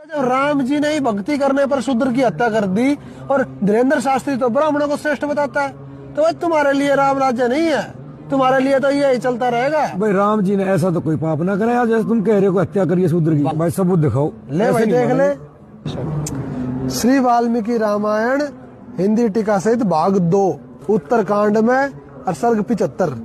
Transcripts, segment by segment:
जब राम जी ने ही भक्ति करने पर शूद्र की हत्या कर दी और धीरेन्द्र शास्त्री तो ब्राह्मणों को श्रेष्ठ बताता है, तो भाई तुम्हारे लिए राम राज्य नहीं है, तुम्हारे लिए तो यही चलता रहेगा। भाई राम जी ने ऐसा तो कोई पाप ना कराया जैसे तुम कह रहे हो हत्या करिए शूद्र की। भाई सबूत दिखाओ। ले भाई देख ले, श्री वाल्मीकि रामायण हिंदी टीका सहित भाग 2 उत्तरकांड में और सर्ग 75।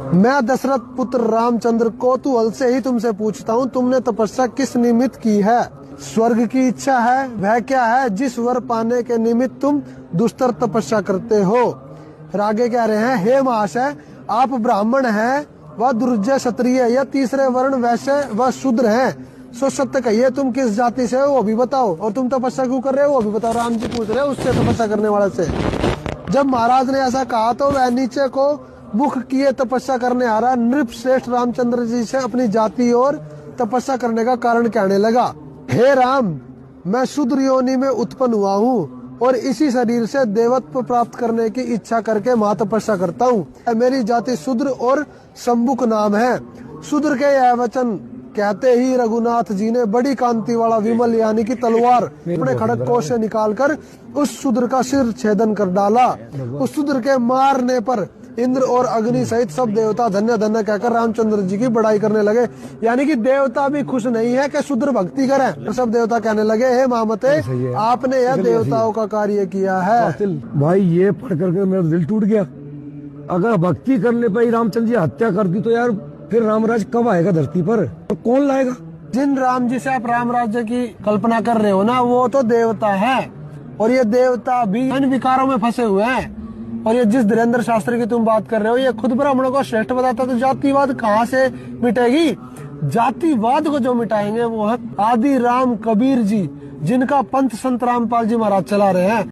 मैं दशरथ पुत्र रामचंद्र कौतूहल से ही तुमसे पूछता हूँ, तुमने तपस्या किस निमित्त की है? स्वर्ग की इच्छा है? वह क्या है जिस वर पाने के निमित्त तुम दुष्तर तपस्या करते हो? फिर आगे कह रहे हैं, हे महाशय, आप ब्राह्मण हैं व दुर्जय क्षत्रिय या तीसरे वर्ण वैश्य व शूद्र हैं, सो सत्य कहिए तुम किस जाति से हो वो भी बताओ, और तुम तपस्या क्यों कर रहे हो वो भी बताओ। राम जी पूछ रहे हो उससे, तपस्या करने वाले से। जब महाराज ने ऐसा कहा तो वह नीचे को मुख किए तपस्या करने आ रहा नृप श्रेष्ठ रामचंद्र जी से अपनी जाति और तपस्या करने का कारण कहने लगा। हे राम, मैं शूद्र योनि में उत्पन्न हुआ हूँ और इसी शरीर से देवत्व प्राप्त करने की इच्छा करके महातपस्या करता हूँ। मेरी जाति शूद्र और शंभुक नाम है। शूद्र के यह वचन कहते ही रघुनाथ जी ने बड़ी कांति वाला विमल यानी कि तलवार अपने खड़ग कोश से निकालकर उस शूद्र का सिर छेदन कर डाला। उस शूद्र के मारने पर इंद्र और अग्नि सहित सब देवता धन्य धन्य कहकर रामचंद्र जी की बड़ाई करने लगे। यानी कि देवता भी खुश नहीं है कि शूद्र भक्ति करें। सब देवता कहने लगे, हे मामते, आपने यह देवताओं का कार्य किया है। भाई ये पढ़ करके मेरा दिल टूट गया। अगर भक्ति करने पर ही रामचंद्र जी हत्या कर दी तो यार फिर रामराज कब आएगा धरती पर? तो कौन लाएगा? जिन राम जी से आप राम राज्य की कल्पना कर रहे हो ना, वो तो देवता है, और ये देवता भी इन विकारों में फंसे हुए हैं। और ये जिस धीरेन्द्र शास्त्री की तुम बात कर रहे हो, ये खुद ब्राह्मणों को श्रेष्ठ बताता, तो जातिवाद कहाँ से मिटेगी? जातिवाद को जो मिटाएंगे वो है आदि राम कबीर जी, जिनका पंथ संत रामपाल जी महाराज चला रहे हैं।